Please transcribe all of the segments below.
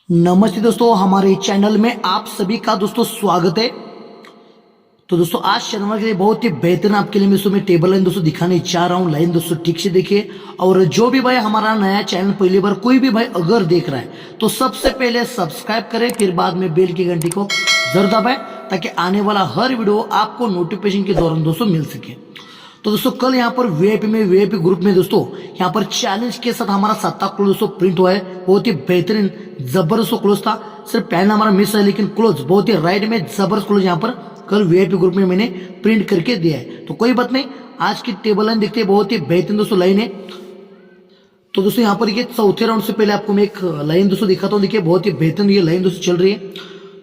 नमस्ते दोस्तों, हमारे चैनल में आप सभी का दोस्तों स्वागत है। तो दोस्तों आज शनिवार के लिए बहुत ही बेहतरीन आपके लिए मैं टेबल लाइन दोस्तों दिखाने जा रहा हूँ। लाइन दोस्तों ठीक से देखिए। और जो भी भाई हमारा नया चैनल पहली बार कोई भी भाई अगर देख रहा है तो सबसे पहले सब्सक्राइब करें, फिर बाद में बेल की घंटी को जरूर दबाएं ताकि आने वाला हर वीडियो आपको नोटिफिकेशन के दौरान दोस्तों मिल सके। तो दोस्तों कल यहाँ पर वीआईपी ग्रुप में दोस्तों यहाँ पर चैलेंज के साथ हमारा 7 क्लोज दोस्तों प्रिंट हुआ है। बहुत ही बेहतरीन जबरदस्त क्लोज था। सिर्फ पहला हमारा मिस है लेकिन क्लोज बहुत ही राइट में जबरदस्त क्लोज यहाँ पर कल वीआईपी ग्रुप में मैंने प्रिंट करके दिया है। तो कोई बात नहीं, आज की टेबल लाइन देखते हैं। बहुत ही बेहतरीन दोस्तों लाइन है। तो दोस्तों यहाँ पर ये चौथे राउंड से पहले आपको मैं एक लाइन दोस्तों दिखाता हूँ। देखिए बहुत ही बेहतरीन ये लाइन दोस्तों चल रही है।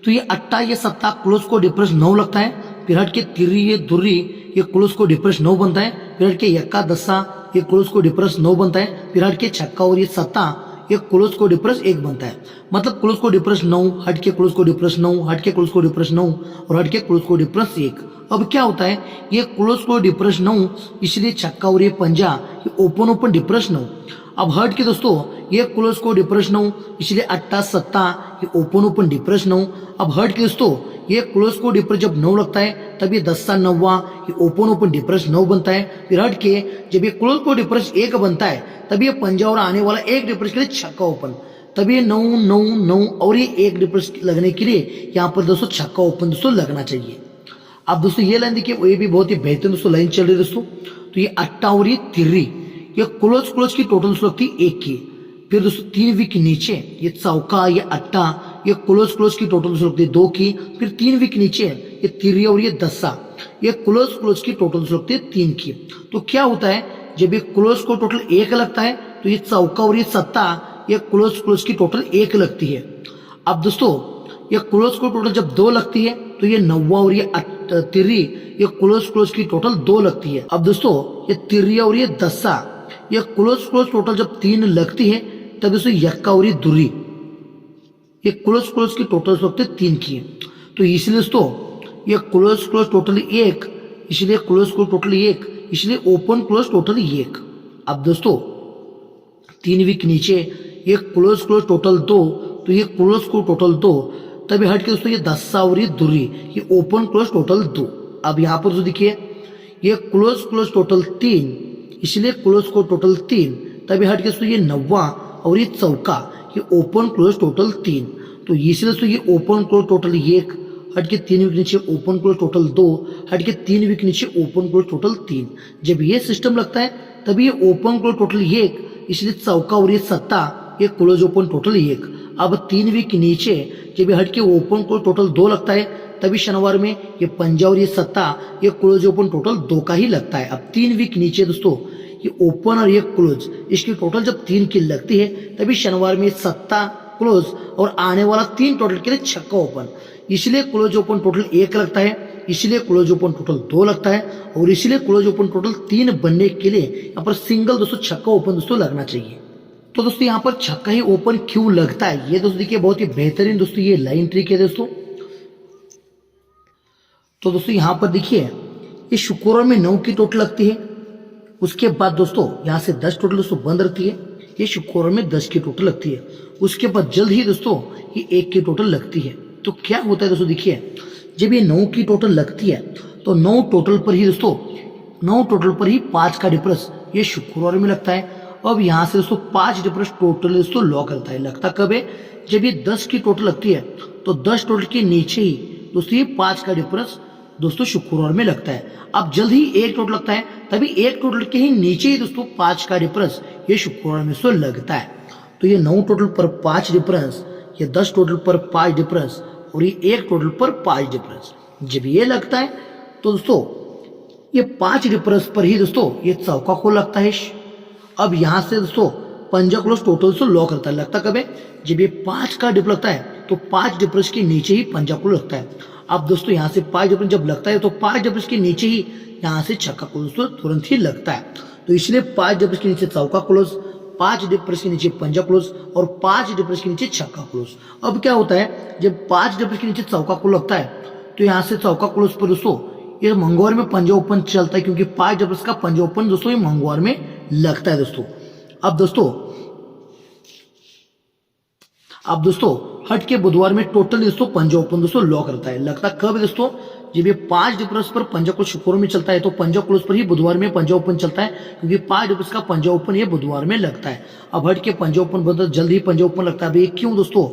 तो ये अट्टा ये 7 क्लोज को डिफरेंस 9 लगता है। फिर हट के तिर्री ये दुर्री ये क्लोज को डिफरेंस 9 बनता है। फिर हट के यक्का दस्सा ये क्लोज को डिफरेंस 9 बनता है। फिर हट के छक्का और ये सत्ता ये क्लोज को डिफरेंस 1 बनता है। मतलब क्लोज को डिफरेंस 9, हट के क्लोज को डिफरेंस 9, हट के क्लोज को डिफरेंस 9 और हट के क्लोज को डिफरेंस 1। अब क्या होता है, ये क्लोज को डिफरेंस 9 इसलिए छक्का और ये पंजा ये ओपन डिफरेंस 9। अब हट के दोस्तों ये क्लोज को डिफरेंस 9 इसलिए अट्टा सत्ता ये ओपन डिफरेंस 9। अब हट के दोस्तों ये क्लोज को डिफरेंस जब 9 लगता है तब ये 10 नौवा ये ओपन डिफरेंस 9 बनता है। फिर हट के जब ये क्लोज को डिफरेंस 1 बनता है तब ये पंजा और आने वाला एक डिफरेंस के लिए छक्का ओपन, तब ये 9 9 9 और ये एक डिफरेंस लगने के लिए यहाँ पर दोस्तों छक्का ओपन दोस्तों लगना चाहिए। अब दोस्तों ये लाइन देखिए, ये भी बहुत ही बेहतरीन दोस्तों लाइन चल रही है दोस्तों। तो ये अट्टा और ये तिर्री ये क्लोज की टोटल लगती है 1 की। फिर दोस्तों 3 वीक नीचे ये चौका ये अट्टा ये क्लोज की टोटल लगती है 2 की। फिर 3 वीक नीचे ये तिर्री और ये दस्सा ये क्लोज की टोटल लगती है 3 की। तो क्या होता है, जब ये क्लोज को टोटल 1 लगता है तो ये चौका और ये सत्ता ये क्लोज की टोटल 1 लगती है। अब दोस्तों ये क्लोज को टोटल जब 2 लगती है तो ये नौवा और ये तिर्री ये क्लोज की टोटल 2 लगती है। अब दोस्तों ये तिर्री और ये दस्सा ये क्लोज टोटल जब 3 लगती है तब दोस्तों यक्का और ये दुर्री ये क्लोज की टोटल लगती है 3 की। तो इसलिए दोस्तों ये क्लोज टोटल 1 इसलिए क्लोज को टोटल 1 इसलिए ओपन क्लोज टोटल 1। अब दोस्तों 3 वीक नीचे ये क्लोज टोटल 2 तो ये क्लोज को टोटल 2 तभी हट के दोस्तों ये दस्सा और ये दुर्री ये ओपन क्लोज टोटल 2। अब यहाँ पर दोस्तों देखिए ये क्लोज टोटल 3 इसलिए क्लोज को टोटल 3 तभी हट के दोस्तों ये नौवा और ये चौका ये ओपन क्लोज टोटल 3। तो इसलिए दोस्तों ये ओपन क्लोज टोटल 1 हट के 3 वीक नीचे ओपन क्लोज टोटल 2 हट के 3 वीक नीचे ओपन क्लोज टोटल 3। जब ये सिस्टम लगता है तभी ये ओपन क्लोज टोटल 1 इसलिए चौका और ये सत्ता ये क्लोज ओपन टोटल 1। अब 3 वीक नीचे जब ये हट के ओपन क्लोज टोटल 2 लगता है तभी शनिवार में ये पंजा और ये सत्ता ये क्लोज ओपन टोटल 2 का ही लगता है। अब 3 वीक नीचे दोस्तों ये ओपन और ये क्लोज इसकी टोटल जब 3 की लगती है तभी शनिवार में सत्ता क्लोज और आने वाला 3 टोटल के लिए छक्का ओपन, इसलिए क्लोज ओपन टोटल 1 लगता है, इसलिए क्लोज ओपन टोटल 2 लगता है और इसलिए क्लोज ओपन टोटल 3 बनने के लिए यहाँ पर सिंगल दोस्तों छक्का ओपन दोस्तों लगना चाहिए। तो दोस्तों यहाँ पर छक्का ही ओपन क्यों लगता है, ये दोस्तों देखिए बहुत ही बेहतरीन दोस्तों ये लाइन ट्रिक है दोस्तों। तो दोस्तों यहाँ पर देखिए ये शुक्रवार में 9 की टोटल लगती है, उसके बाद दोस्तों यहाँ से 10 टोटल दोस्तों बंद रहती है। ये शुक्रवार में 10 की टोटल लगती है, उसके बाद जल्द ही दोस्तों ये 1 की टोटल लगती है। तो क्या होता है दोस्तों देखिए, जब ये 9 की टोटल लगती है तो 9 टोटल पर ही दोस्तों 9 टोटल पर ही 5 का डिफरेंस ये शुक्रवार में लगता है। अब यहाँ से दोस्तों 5 डिफरेंस टोटल दोस्तों लॉक करता है। लगता कब है, जब ये 10 की टोटल लगती है तो 10 टोटल के नीचे ही दोस्तों ये 5 का डिफरेंस दोस्तों शुक्रवार में लगता है। अब जल्द ही 1 टोटल लगता है तभी 1 टोटल के ही नीचे ही दोस्तों 5 का डिफरेंस ये शुक्रवार में दोस्तों लगता है। तो ये 9 टोटल पर 5 डिफरेंस, ये 10 टोटल पर 5 डिफरेंस और ये 1 टोटल पर 5 डिफरेंस जब ये लगता है तो दोस्तों ये 5 डिफरेंस पर ही दोस्तों ये चौका को लगता है। अब यहाँ से दोस्तों पंजा क्लोज टोटल दोस्तों लॉक करता है। लगता कब है, जब ये 5 का डिफरेंस लगता है तो 5 डिफरेंस के नीचे ही पंजा क्लोज लगता है। अब दोस्तों यहाँ से 5 डिफरेंस जब लगता है तो 5 डिफरेंस के नीचे ही यहाँ से छक्का क्लोज दोस्तों तुरंत ही लगता है। तो इसलिए 5 डिफरेंस के नीचे चौका क्लोज, 5 डिफरेंस के नीचे पंजा क्लोज और 5 डिफरेंस के नीचे छक्का क्लोज। अब क्या होता है, जब 5 डिफरेंस के नीचे चौका क्लोज लगता है तो यहाँ से चौका क्लोज पर दोस्तों ये मंगलवार में पंजा ओपन चलता है, क्योंकि 5 डिफरेंस का पंजा ओपन दोस्तों ये मंगलवार में लगता है दोस्तों। अब दोस्तों हट के बुधवार में टोटली दोस्तों पंजा ओपन दोस्तों लॉक रहता है। लगता कब है दोस्तों, जब ये 5 डिफरेंस पर पंजा क्लोज शुक्रवार में चलता है तो पंजा क्लोज पर ही बुधवार में पंजा ओपन चलता है, क्योंकि 5 डिफरेंस का पंजा ओपन ये बुधवार में लगता है। अब हट के पंजा ओपन बंद जल्द ही पंजा ओपन लगता है। अब ये क्यों दोस्तों,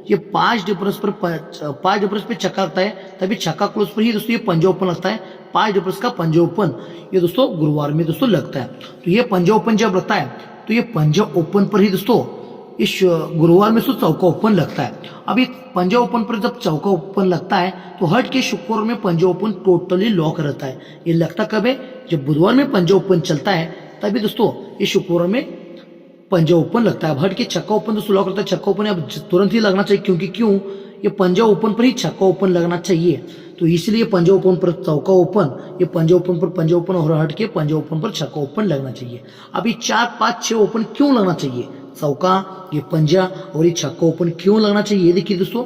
ये 5 डिफरेंस पे चक्का लगता है, तभी छक्का क्लोज पर ही दोस्तों ये पंजा ओपन लगता है। 5 डिफरेंस का पंजा ओपन ये दोस्तों गुरुवार में दोस्तों लगता है। तो ये पंजा ओपन जब लगता है तो ये पंजा ओपन पर ही दोस्तों इस गुरुवार में दोस्तों चौका ओपन लगता है। अब ये पंजा ओपन पर जब चौका ओपन लगता है तो हट के शुक्रवार में पंजा ओपन टोटली लॉक रहता है। ये लगता कब है, जब बुधवार में पंजा ओपन चलता है तभी दोस्तों ये शुक्रवार में पंजा ओपन लगता है। अब हट के छक्का ओपन दोस्तों लॉक रहता है। छक्का ओपन अब तुरंत ही लगना चाहिए, क्योंकि क्यों, ये पंजा ओपन पर ही छक्का ओपन लगना चाहिए। तो इसलिए पंजा ओपन पर चौका ओपन, ये पंजा ओपन पर पंजा ओपन और हट के पंजा ओपन पर छक्का ओपन लगना चाहिए। अभी 4, 5, 6 ओपन क्यों लगना चाहिए, चौका, ये पंजा और ये छक्का ओपन क्यों लगना चाहिए, ये देखिए दोस्तों।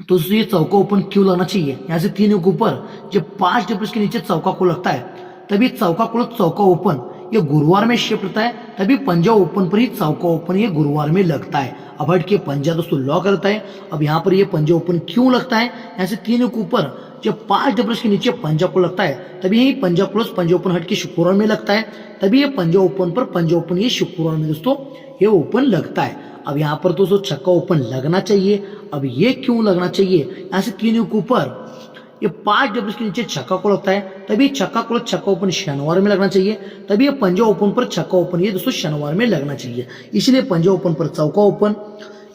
तो ये चौका ओपन क्यों लगना चाहिए, यहाँ से 3 के ऊपर जब 5 डिफरेंस के नीचे चौका को लगता है तभी चौका को चौका ओपन ये गुरुवार में शिफ्ट होता है, तभी पंजा ओपन पर ही चौका ओपन ये गुरुवार में लगता है। अब हट के पंजा दोस्तों लॉक रहता है। अब यहाँ पर ये पंजा ओपन क्यों लगता है, यहाँ से 3 के ऊपर जब 5 डिफरेंस के नीचे पंजा को लगता है तभी यही पंजा क्लोज पंजा ओपन हट के शुक्रवार में लगता है, तभी ये पंजा ओपन पर पंजा ओपन ये शुक्रवार में दोस्तों ये ओपन लगता है। अब यहाँ पर दोस्तों छक्का ओपन लगना चाहिए। अब ये क्यों लगना चाहिए, यहाँ से 3 के ऊपर ये 5 डिफरेंस के नीचे छक्का को लगता है, तभी छक्का को छक्का ओपन शनिवार में लगना चाहिए, तभी ये पंजा ओपन पर छक्का ओपन ये दोस्तों शनिवार में लगना चाहिए। इसलिए पंजा ओपन पर चौका ओपन,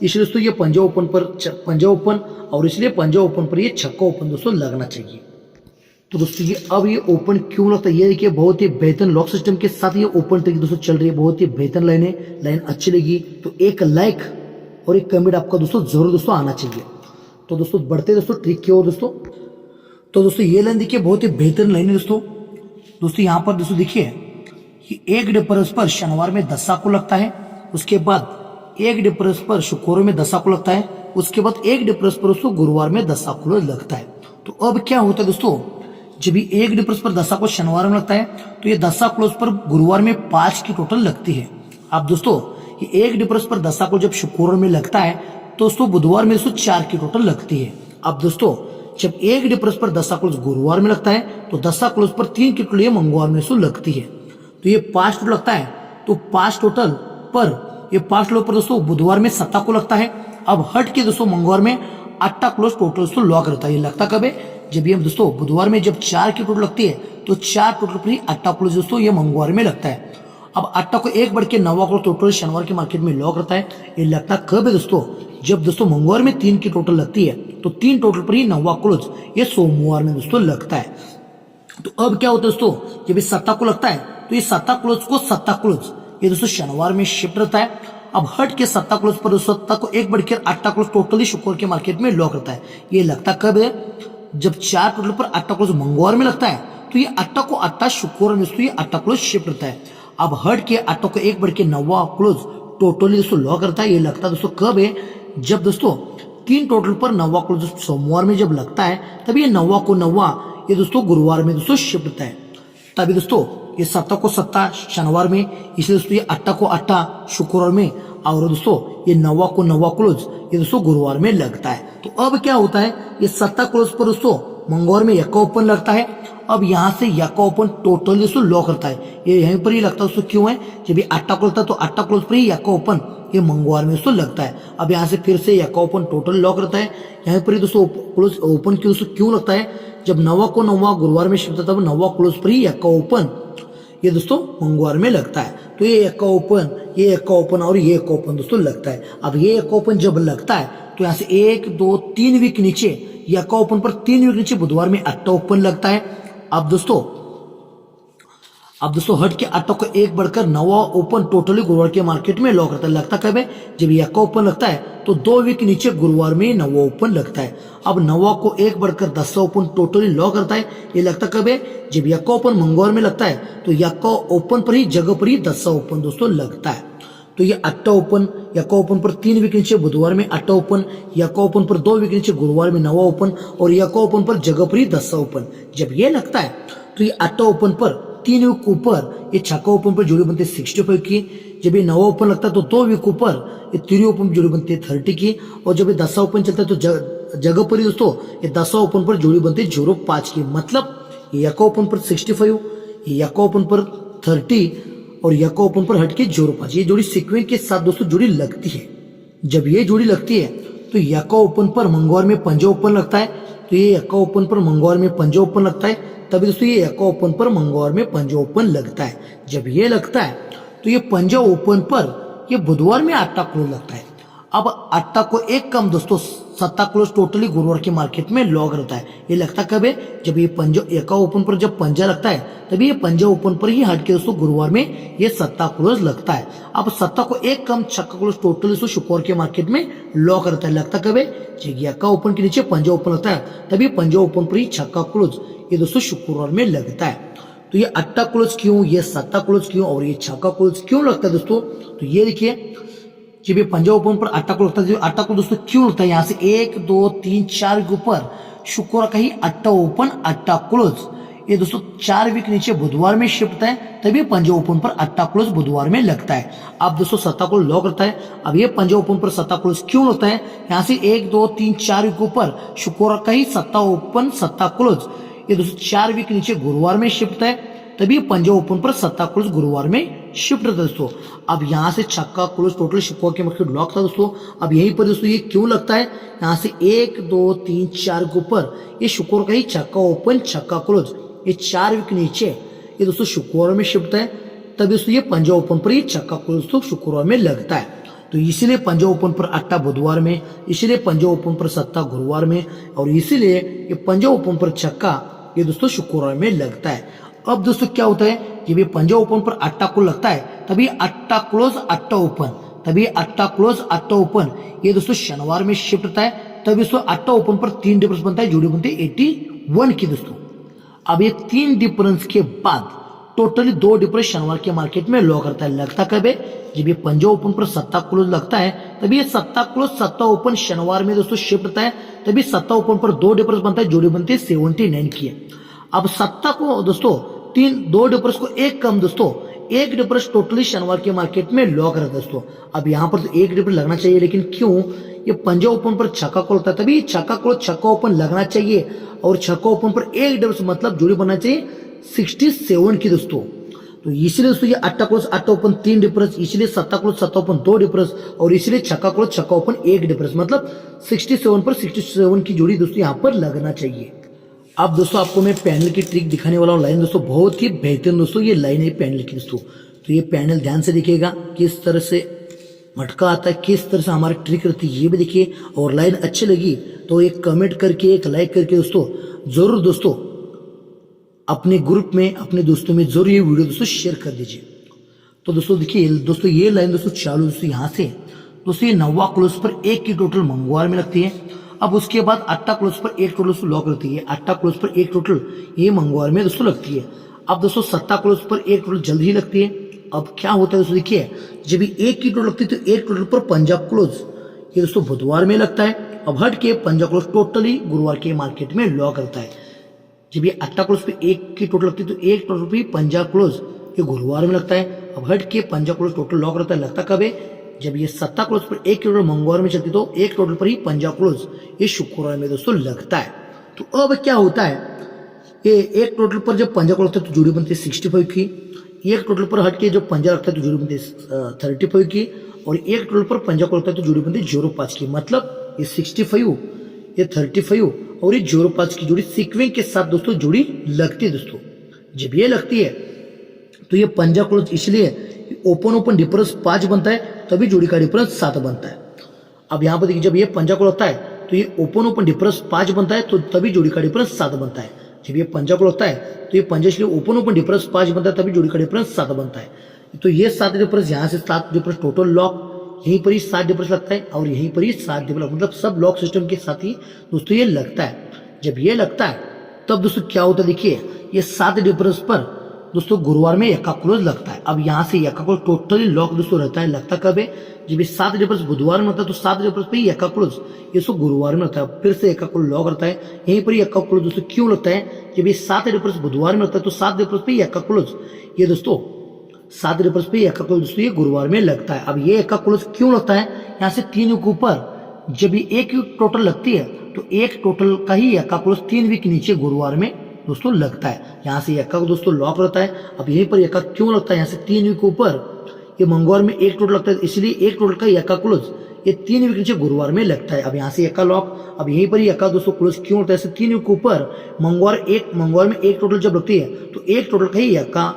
इसलिए दोस्तों ये पंजा ओपन पर पंजा ओपन और इसलिए पंजा ओपन पर ये छक्का ओपन दोस्तों लगना चाहिए। तो दोस्तों ये अब ये ओपन क्यों लगता है, ये देखिए बहुत ही बेहतरीन लॉक सिस्टम के साथ ये ओपन तरीके दोस्तों चल रही है, बहुत ही बेहतरीन लाइन अच्छी लगी तो एक लाइक और एक कमेंट आपका दोस्तों जरूर दोस्तों आना चाहिए। तो दोस्तों बढ़ते दोस्तों ट्रिक की ओर दोस्तों। तो दोस्तों ये लाइन देखिए बहुत ही बेहतरीन लाइन है दोस्तों। यहाँ पर दोस्तों देखिए 1 डिफरेंस पर शनिवार में दशा को लगता है, उसके बाद 1 डिफरेंस पर शुक्रवार में दशा को लगता है, उसके बाद 1 डिफरेंस पर दोस्तों गुरुवार में दशा को लगता है। तो अब क्या होता है दोस्तों, जब भी 1 डिफरेंस पर दशा को शनिवार में लगता है तो ये दशा क्लोज पर गुरुवार में 5 की टोटल लगती है। अब दोस्तों ये 1 डिफरेंस पर दशा को जब शुक्रवार में लगता है तो दोस्तों बुधवार में दोस्तों 4 की टोटल लगती है। अब दोस्तों जब 1 डिफरेंस पर दशा क्लोज गुरुवार में लगता है तो दशा क्लोज पर 3 की टोटल ये मंगलवार में दोस्तों लगती है। तो ये 5 टोटल लगता है, तो 5 टोटल पर ये 5 टोटल पर दोस्तों बुधवार में 7 को लगता है। अब हट के दोस्तों मंगलवार में 8 क्लोज टोटल दोस्तों लॉक रहता है। ये लगता कब है, जब ये दोस्तों बुधवार में जब 4 की टोटल लगती है तो 4 टोटल पर ही 8 क्लोज दोस्तों ये मंगलवार में लगता है। अब 8 को 1 बढ़ के 9 क्लोज टोटल शनिवार के मार्केट में लॉक रहता है। ये लगता कब है दोस्तों, जब दोस्तों मंगलवार में 3 की टोटल लगती है तो 3 टोटल पर ही 9 क्लोज ये सोमवार में दोस्तों लगता है। तो अब क्या होता है दोस्तों, जब ये 7 को लगता है तो ये 7 क्लोज को 7 क्लोज ये दोस्तों शनिवार में शिफ्ट रहता है। अब हट के 7 क्लोज पर 7 को 1 बढ़कर 8 क्लोज टोटली शुक्रवार के मार्केट में लॉक रहता है। ये लगता कब है, जब 4 टोटल पर 8 क्लोज मंगलवार में लगता है तो ये 8 को 8 शुक्रवार में दोस्तों ये 8 क्लोज शिफ्ट रहता है। अब हट के 8 को 1 बढ़ के 9 क्लोज टोटली दोस्तों लॉक रहता है। ये लगता दोस्तों कब है, जब दोस्तों 3 टोटल पर 9 क्लोज सोमवार में जब लगता है तभी ये 9 को 9 ये दोस्तों गुरुवार में दोस्तों शिफ्ट होता है। तभी दोस्तों ये 7 को 7 शनिवार में, इसलिए दोस्तों ये 8 को 8 शुक्रवार में और दोस्तों ये 9 को 9 क्लोज ये दोस्तों गुरुवार में लगता है। तो अब क्या होता है, ये 7 क्लोज पर दोस्तों मंगलवार में यक्का ओपन लगता है। अब यहाँ से यक्का ओपन टोटल दोस्तों लॉक रहता है। ये यहीं पर ही लगता है दोस्तों, क्यों है, जब ये 8 क्लोज था तो 8 क्लोज पर ही यक्का ओपन ये मंगलवार में दोस्तों लगता है। अब यहाँ से फिर से यक्का ओपन टोटल लॉक रहता है। यहाँ पर ही दोस्तों क्लोज ओपन क्यों लगता है, जब 9 को 9 गुरुवार में शिफ्ट होता है तब 9 क्लोज पर ही यक्का ओपन ये दोस्तों मंगलवार में लगता है। तो ये यक्का ओपन, ये यक्का ओपन और ये यक्का ओपन दोस्तों लगता है। अब ये यक्का ओपन जब लगता है तो यहाँ से 1, 2, 3 वीक नीचे यक्का ओपन पर 3 वीक नीचे बुधवार में 8 ओपन लगता है। अब दोस्तों हट के 8 को 1 बढ़कर 9 ओपन टोटली गुरुवार के मार्केट में लॉक रहता है। लगता कब है, जब यक्का ओपन लगता है तो 2 वीक नीचे गुरुवार में 9 ओपन लगता है। अब 9 को 1 बढ़कर 10 ओपन टोटली लॉक रहता है। ये लगता कब है, जब यक्का ओपन मंगलवार में लगता है तो यक्का ओपन पर ही जगह पर ही 10 ओपन दोस्तों लगता है। तो ये 8 ओपन, यक्का ओपन पर 3 वीक नीचे बुधवार में 8 ओपन, यक्का ओपन पर 2 वीक नीचे गुरुवार में 9 ओपन और यक्का ओपन पर जगह पर ही 10 ओपन जब ये लगता है तो ये 8 ओपन पर 3 वीक ऊपर ये छक्का ओपन पर जोड़ी बनते 65 की, जब ये 9 ओपन लगता है तो 2 वीक ऊपर ये 3 ओपन की जोड़ी बनती है 30 की, और जब ये 10 ओपन चलता है तो जगह पर ही दोस्तों ये 10 ओपन पर जोड़ी बनती है 05 की। मतलब ये यका ओपन पर 65, यका ओपन पर 30 और यका ओपन पर हट के 05। ये जोड़ी सीक्वेंस के साथ दोस्तों जोड़ी लगती है। जब ये जोड़ी लगती है तो यका ओपन पर मंगवार में पंजा ओपन लगता है, तो ये यका ओपन पर मंगवार में पंजा ओपन लगता है, तभी दोस्तों ये यका ओपन पर मंगवार में पंजा ओपन लगता है। जब ये लगता है तो ये पंजा ओपन पर ये बुधवार में 8 क्लोज लगता है। अब 8 को एक कम दोस्तों 7 क्लोज टोटली गुरुवार के मार्केट में लॉक रहता है। ये लगता कब है? जब ये पंजा यका ओपन पर जब पंजा लगता है तभी ये पंजा ओपन पर ही हट के दोस्तों गुरुवार में ये 7 क्लोज लगता है। अब 7 को एक कम 6 क्लोज टोटली दोस्तों शुक्रवार के मार्केट में लॉक रहता है। लगता कब है? जब यका ओपन के नीचे पंजा ओपन लगता है तभी पंजा ओपन पर ही 6 क्लोज ये दोस्तों शुक्रवार में लगता है। तो ये 8 क्लोज क्यों, ये 7 क्लोज क्यों और ये 6 क्लोज क्यों लगता है दोस्तों? तो ये देखिए जब ये पंजा ओपन पर 8 क्लोज लगता है, 8 क्लोज दोस्तों क्यों लगता है? यहाँ से 1 2 3 4 के ऊपर शुक्रवार का ही 8 ओपन 8 क्लोज ये दोस्तों 4 वीक नीचे बुधवार में शिफ्ट है, तभी पंजा ओपन पर 8 क्लोज बुधवार में लगता है। अब दोस्तों 7 क्लोज लॉक रहता है। अब ये पंजा ओपन पर 7 क्लोज क्यों लगता है? यहाँ से 1 2 3 4 के ऊपर शुक्रवार का ही 7 ओपन 7 क्लोज ये दोस्तों 4 वीक नीचे गुरुवार में शिफ्ट है, तभी पंजा ओपन पर 7 क्लोज गुरुवार में शिफ्ट रहता है दोस्तों। अब यहाँ से 6 क्लोज टोटल शुक्रवार के मार्केट लॉक था दोस्तों। अब यहीं पर दोस्तों ये क्यों लगता है? यहाँ से 1 2 3 4 के ऊपर ये शुक्रवार का ही 6 ओपन 6 क्लोज ये 4 वीक नीचे ये दोस्तों शुक्रवार में शिफ्ट है, तभी दोस्तों ये पंजा ओपन पर ये 6 क्लोज दोस्तों शुक्रवार में लगता है। तो इसीलिए पंजा ओपन पर 8 बुधवार में, इसीलिए पंजा ओपन पर 7 गुरुवार में, और इसीलिए ये पंजा ओपन पर 6 ये दोस्तों शुक्रवार में लगता है। अब दोस्तों क्या होता है? जब ये पंजा ओपन पर 8 को लगता है तभी 8 क्लोज 8 ओपन, तभी 8 क्लोज 8 ओपन ये दोस्तों शनिवार में शिफ्ट होता है, तभी दोस्तों 8 ओपन पर 3 डिफरेंस बनता है, जोड़ी बनती है 81 की दोस्तों। अब ये 3 डिफरेंस के बाद टोटली 2 डिफरेंस शनिवार के मार्केट में लॉक करता है। लगता कब है? जब ये पंजा ओपन पर 7 क्लोज लगता है तभी ये 7 क्लोज 7 ओपन शनिवार में दोस्तों शिफ्ट होता है, तभी 7 ओपन पर 2 डिफरेंस बनता है, जोड़ी बनती है 79 की है। अब 7 को दोस्तों 2 डिफरेंस को एक कम दोस्तों 1 डिफरेंस टोटली शनिवार के मार्केट में लॉक रहता है दोस्तों। अब यहाँ पर तो 1 डिफरेंस लगना चाहिए, लेकिन क्यों? ये पंजा ओपन पर 6 को लगता है, तभी 6 को 6 ओपन लगना चाहिए, और 6 ओपन पर 1 डिफरेंस मतलब जोड़ी बनना चाहिए 67 की दोस्तों। तो इसलिए दोस्तों ये 8 क्लोज 8 ओपन 3 डिफरेंस, इसलिए 7 क्लोज 7 ओपन 2 डिफरेंस, और इसलिए 6 क्लोज 6 ओपन 1 डिफरेंस, मतलब 67 पर 67 की जोड़ी दोस्तों यहाँ पर लगना चाहिए। अब दोस्तों आपको मैं पैनल की ट्रिक दिखाने वाला हूँ। लाइन दोस्तों बहुत ही बेहतरीन दोस्तों ये लाइन है पैनल की दोस्तों। तो ये पैनल ध्यान से देखिएगा किस तरह से मटका आता है, किस तरह से हमारी ट्रिक रहती है, ये भी देखिए। और लाइन अच्छी लगी तो एक कमेंट करके एक लाइक करके दोस्तों जरूर दोस्तों अपने ग्रुप में अपने दोस्तों में जरूर ये वीडियो दोस्तों शेयर कर दीजिए। तो दोस्तों देखिए दोस्तों ये लाइन दोस्तों चालू दोस्तों यहाँ से दोस्तों ये 9 क्लोज पर 1 की टोटल मंगवार में लगती है। अब उसके बाद 8 क्लोज पर 1 टोटल लॉक रहती है, 8 क्लोज पर 1 टोटल ये मंगवार में दोस्तों लगती है। अब दोस्तों 7 क्लोज पर 1 टोटल जल्द ही लगती है। अब क्या होता है दोस्तों देखिए, जब ये 1 की टोटल लगती है तो 1 टोटल पर पंजाब क्लोज ये दोस्तों बुधवार में लगता है। अब हट के पंजाब क्लोज टोटली गुरुवार के मार्केट में लॉक रहता है। जब ये 8 क्लोज पे 1 की टोटल लगती है तो 1 टोटल पे पंजाब क्लोज ये गुरुवार में लगता है। अब हट के पंजाब क्लोज टोटल लॉक रहता है। लगता कब है? जब ये 7 क्लोज पर 1 टोटल मंगलवार में चलती तो 1 टोटल पर ही पंजाब क्लोज ये शुक्रवार में दोस्तों लगता है। तो अब क्या होता है, ये 1 टोटल पर जब पंजाब क्लोज लगता है तो जोड़ी बनती है 65 की, 1 टोटल पर हट के जब पंजाब लगता है तो जोड़ी बनती है 35 की, और 1 टोटल पर पंजाब क्लोज लगता है तो जोड़ी बनती है 05 की। मतलब ये 65 ये 35 और ये 05 की जोड़ी सीक्वेंस के साथ दोस्तों जोड़ी लगती है दोस्तों। जब ये लगती है तो ये पंजाब क्लोज इसलिए ओपन ओपन डिफरेंस 5 बनता है, तभी जोड़ी का डिफरेंस 7 बनता है। अब यहाँ पर देखिए जब ये पंजाब क्लोज होता है तो ये ओपन ओपन डिफरेंस 5 बनता है, तो तभी जोड़ी का डिफरेंस 7 बनता है। जब ये पंजाब क्लोज होता है तो ये पंजाब इसलिए ओपन ओपन डिफरेंस 5 बनता है, तभी जोड़ी का डिफरेंस 7 बनता है। तो ये 7 डिफरेंस यहाँ से 7 डिफरेंस टोटल लॉक, यहीं पर ही 7 डिफरेंस लगता है, और यहीं पर ही 7 डिफरेंस मतलब सब लॉक सिस्टम के साथ ही दोस्तों ये लगता है। जब ये लगता है तब दोस्तों क्या होता है देखिए, ये 7 डिफरेंस पर दोस्तों गुरुवार में यका क्लोज लगता है। अब यहाँ से यका क्लोज टोटली लॉक दोस्तों रहता है। लगता कब है? जब ये 7 डिफरेंस बुधवार में होता है तो 7 डिफरेंस पे यका क्लोज ये सो गुरुवार में होता है, फिर से यका क्लोज लॉक रहता है। यहीं पर यका क्लोज दोस्तों क्यों लगता है? जब ये 7 डिफरेंस बुधवार में होता है तो 7 डिफरेंस पे यका क्लोज ये दोस्तों 7 रेफर्स पे एका क्लोज दोस्तों ये गुरुवार में लगता है। अब ये एका क्लोज क्यों लगता है, यहाँ से 3 वीक ऊपर जब ये एक वीक टोटल लगती है तो एक टोटल का ही एका क्लोज 3 वीक नीचे गुरुवार में दोस्तों लगता है। यहाँ से एका दोस्तों लॉक रहता है। अब यहीं पर एका क्यों लगता है, यहाँ से 3 वीक ऊपर ये मंगलवार में एक टोटल लगता है, इसलिए एक टोटल का एका क्लोज ये 3 वीक नीचे गुरुवार में लगता है। अब यहाँ से एका लॉक। अब यहीं पर एका दोस्तों क्लोज क्यों होता है, 3 वीक ऊपर मंगलवार में एक टोटल जब लगती है तो एक टोटल का ही एका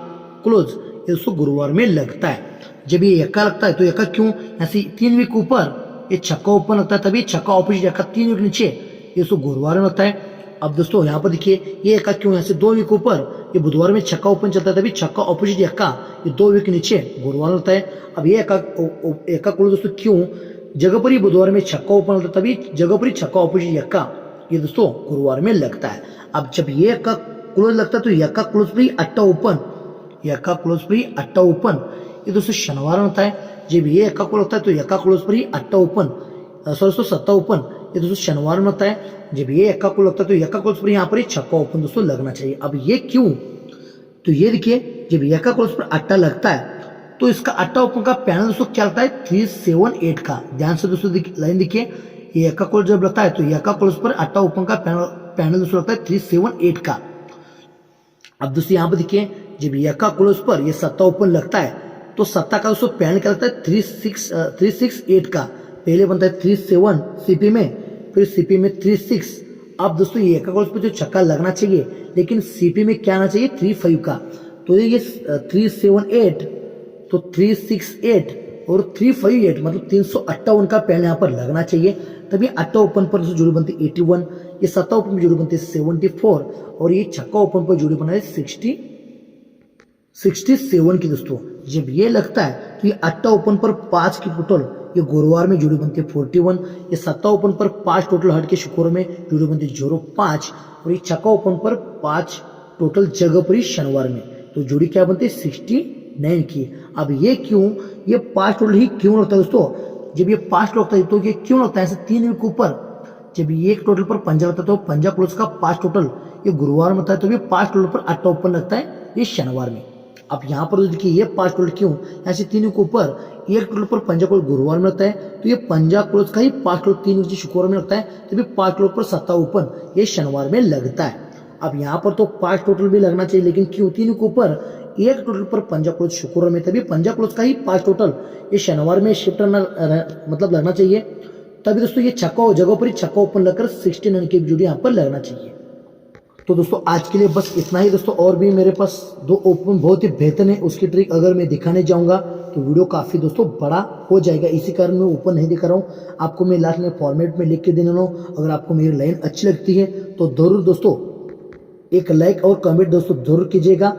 क्लोज ये दोस्तों गुरुवार में लगता है। जब ये एका लगता है तो एका क्यों, यहाँ से 3 वीक ऊपर ये छक्का ओपन लगता है, तभी छक्का ऑपोजिट एका 3 वीक नीचे ये दोस्तों गुरुवार में लगता है। अब दोस्तों यहाँ पर देखिए ये एका क्यों, यहाँ से 2 वीक ऊपर ये बुधवार में छक्का ओपन चलता है, तभी छक्का ऑपोजिट एका ये 2 वीक नीचे गुरुवार में लगता है। अब ये एका क्लोज दोस्तों क्यों, जगह पर ही बुधवार में छक्का ओपन होता है, तभी जगह पर ही छक्का ऑपोजिट एका ये दोस्तों गुरुवार में लगता है। अब जब ये एका क्लोज लगता है तो एका क्लोज पर ही अट्टा ओपन, एका क्लोज पर ही अट्टा ओपन ये दोस्तों शनिवार में होता है। जब ये एका क्लोज लगता है तो एका क्लोज पर ही अट्टा ओपन दोस्तों सत्ता ओपन ये दोस्तों शनिवार में होता है। जब ये एका क्लोज लगता है तो एका क्लोज पर यहाँ पर ही छक्का ओपन दोस्तों लगना चाहिए। अब ये क्यों, तो ये देखिए जब एका क्लोज पर अट्टा लगता है तो इसका अट्टा ओपन का पैनल दोस्तों क्या लगता है 378 का। ध्यान से दोस्तों लाइन देखिए, ये एका क्लोज जब लगता है तो एका क्लोज पर अट्टा ओपन का पैनल दोस्तों लगता है 378 का। अब दोस्तों यहाँ पर देखिए जब एका क्लोज पर ये सत्ता ओपन लगता है तो सत्ता का दोस्तों पैनल क्या लगता है 368 का। पहले बनता है 37 सीपी में, फिर सीपी में 36। अब दोस्तों ये एका क्लोज पर जो छक्का लगना चाहिए लेकिन सीपी में क्या आना चाहिए 35 का, तो ये 378 तो 368 और 358 मतलब 358 का पैनल यहाँ पर लगना चाहिए, तभी अट्टा ओपन पर जोड़ी बनती है 81, ये सत्ता ओपन पर जोड़ी बनती है 74 और ये छक्का ओपन पर जोड़ी बना है 67 की दोस्तों। जब ये लगता है तो ये अट्टा ओपन पर 5 की टोटल ये गुरुवार में जोड़ी बनती है 41, ये सत्ता ओपन पर 5 टोटल हट के शुक्रवार में जोड़ी बनती है 05 और ये छक्का ओपन पर 5 टोटल जगह पर ही शनिवार में तो जोड़ी क्या बनती है 69 की। अब ये क्यों, ये 5 टोटल ही क्यों लगता है दोस्तों, जब ये 5 लगता है तो ये क्यों लगता है, ऐसे 3 वीक ऊपर जब ये एक टोटल पर पंजा लगता है तो पंजा क्लोज का 5 टोटल ये गुरुवार में होता है, तो ये 5 टोटल पर अट्टा ओपन लगता है ये शनिवार में। अब यहाँ पर देखिए ये 5 टोटल क्यों, ऐसे 3 वीक ऊपर एक टोटल पर पंजा क्लोज गुरुवार में लगता है, तो ये पंजा क्लोज का ही 5 टोटल 3 वीक शुक्रवार में लगता है, तो ये 5 टोटल पर सत्ता ओपन ये शनिवार में लगता है। अब यहाँ पर तो 5 टोटल भी लगना चाहिए लेकिन क्यों 3 वीक ऊपर एक टोटल पर पंजा क्लोज शुक्रवार में, तभी पंजा क्लोज का ही 5 टोटल ये शनिवार में शिफ्ट मतलब लगना चाहिए, तभी दोस्तों ये छक्का जगह पर ही छक्का ओपन लगकर 69 की जोड़ी यहाँ पर लगना चाहिए। तो दोस्तों आज के लिए बस इतना ही दोस्तों, और भी मेरे पास 2 ओपन बहुत ही बेहतर है, उसकी ट्रिक अगर मैं दिखाने जाऊंगा तो वीडियो काफी दोस्तों बड़ा हो जाएगा, इसी कारण मैं ओपन नहीं दिखा रहा हूँ। आपको मैं लास्ट में फॉर्मेट में लिख के देने वाला हूँ। अगर आपको मेरी लाइन अच्छी लगती है तो जरूर दोस्तों एक लाइक और कमेंट दोस्तों जरूर कीजिएगा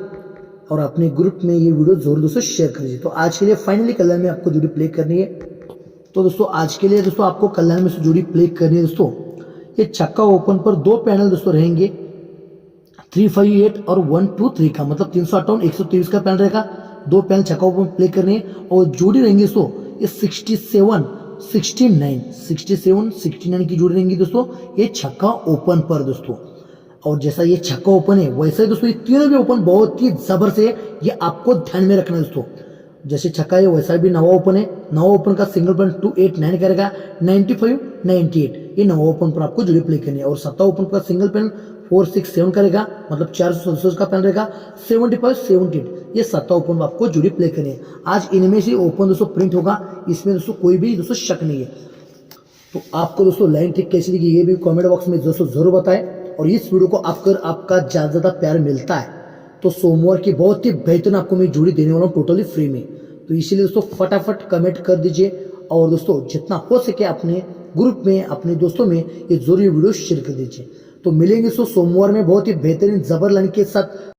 और अपने ग्रुप में ये वीडियो जरूर दोस्तों शेयर करिए। तो आज के लिए फाइनली कल्याण में आपको जोड़ी प्ले करनी है। तो दोस्तों आज के लिए दोस्तों आपको कल्याण में से जोड़ी प्ले करनी है दोस्तों। ये छक्का ओपन पर 2 पैनल दोस्तों रहेंगे 358 और 123 का, मतलब 358 123 का पैनल रहेगा, 2 पैनल छक्का ओपन प्ले करनी है और जोड़ी रहेंगे दोस्तों ये 67 69 की जोड़ी रहेंगी दोस्तों ये छक्का ओपन पर दोस्तों। और जैसा ये छक्का ओपन है वैसे ही दोस्तों ये तीनों भी ओपन बहुत ही जबरदस्त है, ये आपको ध्यान में रखना है दोस्तों। जैसे छक्का है वैसा भी नवा ओपन है, नवा ओपन का सिंगल पैन 289 करेगा, 95 98 ये नवा ओपन पर आपको जोड़ी प्ले करनी है और सत्ता ओपन का सिंगल पैन 467 करेगा, मतलब 467 का पैन रहेगा, 75 78 ये सत्ता ओपन पर आपको जोड़ी प्ले करनी है। आज इनमें से ओपन दोस्तों प्रिंट होगा, इसमें दोस्तों कोई भी दोस्तों शक नहीं है। तो आपको दोस्तों लाइन ट्रिक कैसी लगी ये भी कमेंट बॉक्स में दोस्तों जरूर बताएं, और इस वीडियो को आपका ज्यादा प्यार मिलता है तो सोमवार की बहुत ही बेहतरीन आपको मैं जोड़ी देने वाला हूँ टोटली फ्री में। तो इसीलिए दोस्तों फटाफट कमेंट कर दीजिए और दोस्तों जितना हो सके अपने ग्रुप में अपने दोस्तों में ये जरूरी वीडियो शेयर कर दीजिए। तो मिलेंगे दोस्तों सोमवार में बहुत ही बेहतरीन जबर लाइन के साथ।